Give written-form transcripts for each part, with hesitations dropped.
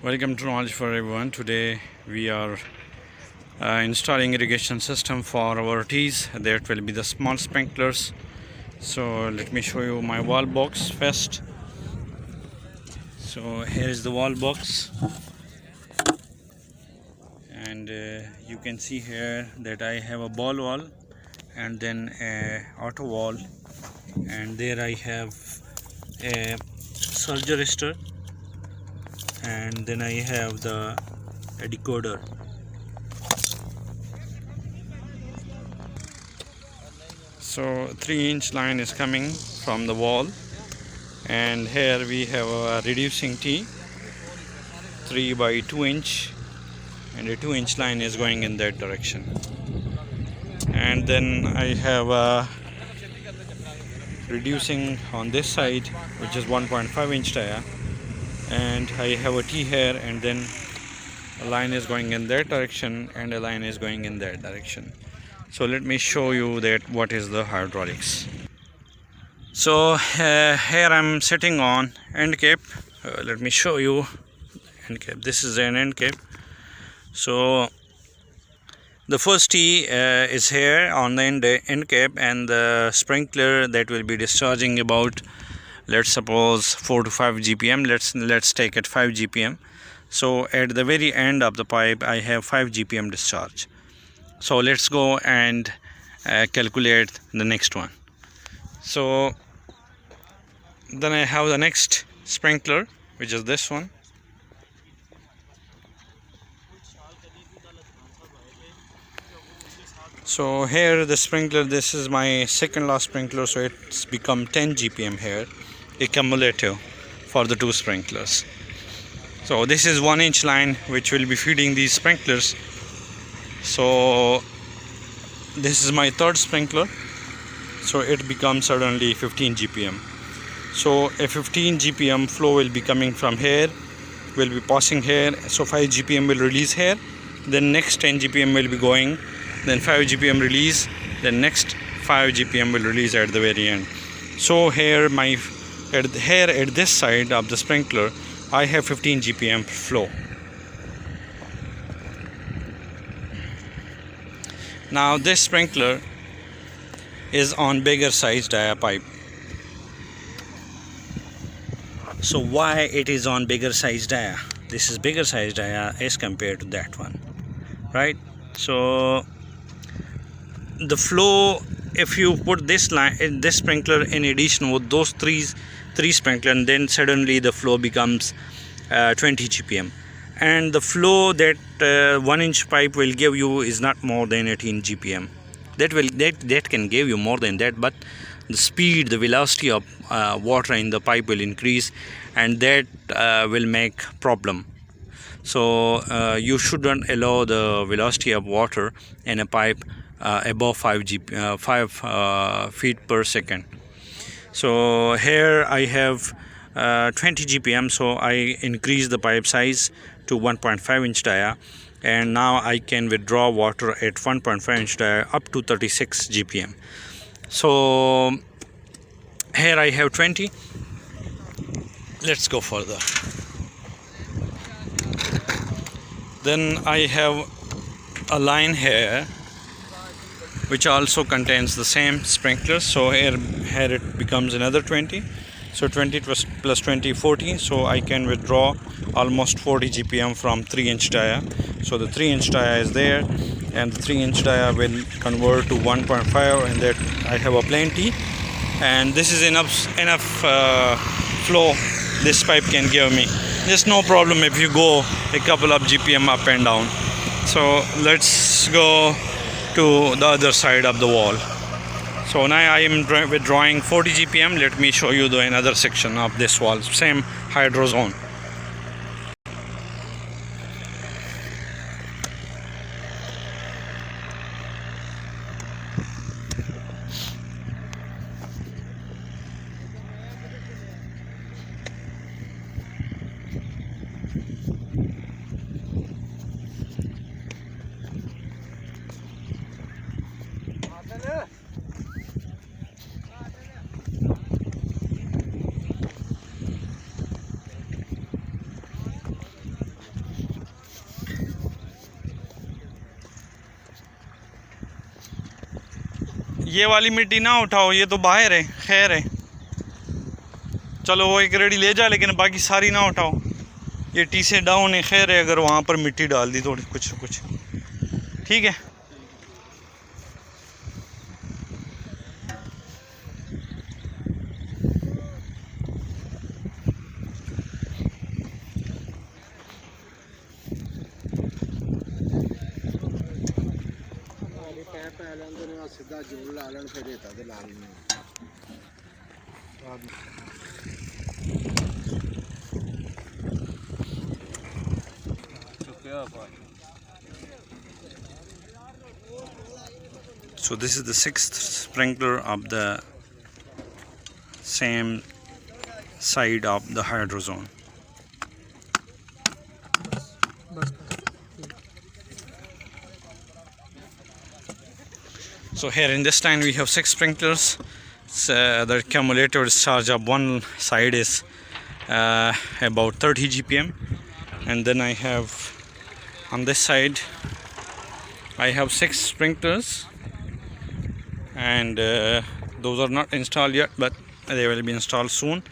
Welcome to Knowledge for Everyone. Today we are installing irrigation system for our teas. That will be the small sprinklers. So let me show you my wall box first. So here is the wall box, and you can see here that I have a ball wall and then a auto wall, and there I have a surge resistor, and then I have a decoder. So 3-inch line is coming from the wall, and here we have a reducing T 3 by 2 inch, and a 2-inch line is going in that direction. And then I have a reducing on this side, which is 1.5-inch dia, and I have a T here, and then a line is going in that direction and a line is going in that direction. So let me show you that what is the hydraulics. So here I'm sitting on end cap. Let me show you end cap. This is an end cap. So the first T is here on the end cap, and the sprinkler that will be discharging about, let's suppose 4 to 5 GPM. Let's take it 5 GPM. So at the very end of the pipe I have 5 GPM discharge. So let's go and calculate the next one. So then I have the next sprinkler, which is this one. So here the sprinkler, this is my second last sprinkler, so it's become 10 GPM here, a cumulative for the two sprinklers. So this is 1-inch line which will be feeding these sprinklers. So this is my third sprinkler, so it becomes suddenly 15 GPM. So a 15 GPM flow will be coming from here, will be passing here, so 5 GPM will release here, then next 10 GPM will be going, then 5 GPM release, then next 5 GPM will release at the very end. So here at this side of the sprinkler I have 15 GPM flow. Now this sprinkler is on bigger size dia pipe. So why it is on bigger size dia? This is bigger size dia as compared to that one, right? So the flow, if you put this line, this sprinkler in addition with those three sprinklers, and then suddenly the flow becomes 20 GPM, and the flow that 1-inch pipe will give you is not more than 18 GPM. That can give you more than that, but the speed, the velocity of water in the pipe will increase, and that will make problem. So you shouldn't allow the velocity of water in a pipe above 5 feet per second. So here I have 20 GPM, so I increase the pipe size to 1.5-inch dia, and now I can withdraw water at 1.5-inch dia up to 36 GPM. So here I have 20. Let's go further. Then I have a line here which also contains the same sprinkler. So here it becomes another 20. So 20 plus 20, 40. So I can withdraw almost 40 GPM from 3-inch dia. So the 3-inch dia is there, and the 3-inch dia will convert to 1.5, and that I have a plenty. And this is enough flow this pipe can give me. There's no problem if you go a couple of GPM up and down. So let's go to the other side of the wall. So now I am withdrawing 40 GPM. Let me show you another section of this wall, same hydro zone. ये वाली मिट्टी ना उठाओ, ये तो बाहर है, खैर है। चलो वो एक रेडी ले जा, लेकिन बाकी सारी ना उठाओ। ये टी से डाउन है, खैर है, अगर वहाँ पर मिट्टी डाल दी थोड़ी कुछ कुछ, ठीक है। सीधा जोड़ ला लेन, फिर रेता दे ला लेने। So this is the 6th sprinkler of the same side of the hydro zone. So here in this line we have 6 sprinklers. So the cumulative discharge of one side is about 30 GPM, and then I have on this side I have 6 sprinklers, and those are not installed yet, but they will be installed soon.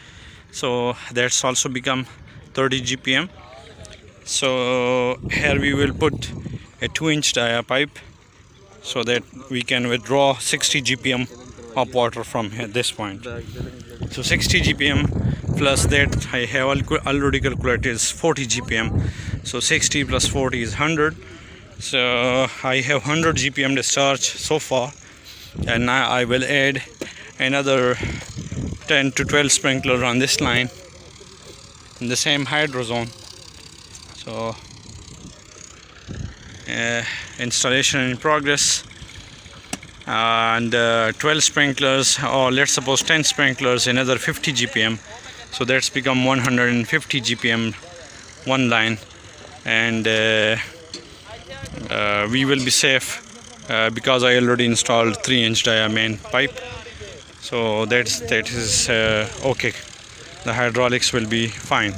So that's also become 30 GPM. So here we will put a 2-inch dia pipe, so that we can withdraw 60 GPM of water from here, this point. So 60 GPM plus that I have already calculated is 40 GPM. So 60 plus 40 is 100. So I have 100 GPM discharge so far, and now I will add another 10 to 12 sprinklers on this line in the same hydro zone. So installation in progress, and 12 sprinklers, or let's suppose 10 sprinklers, another 50 GPM, so that's become 150 GPM one line, and we will be safe because I already installed 3-inch dia main pipe, so that is okay. The hydraulics will be fine.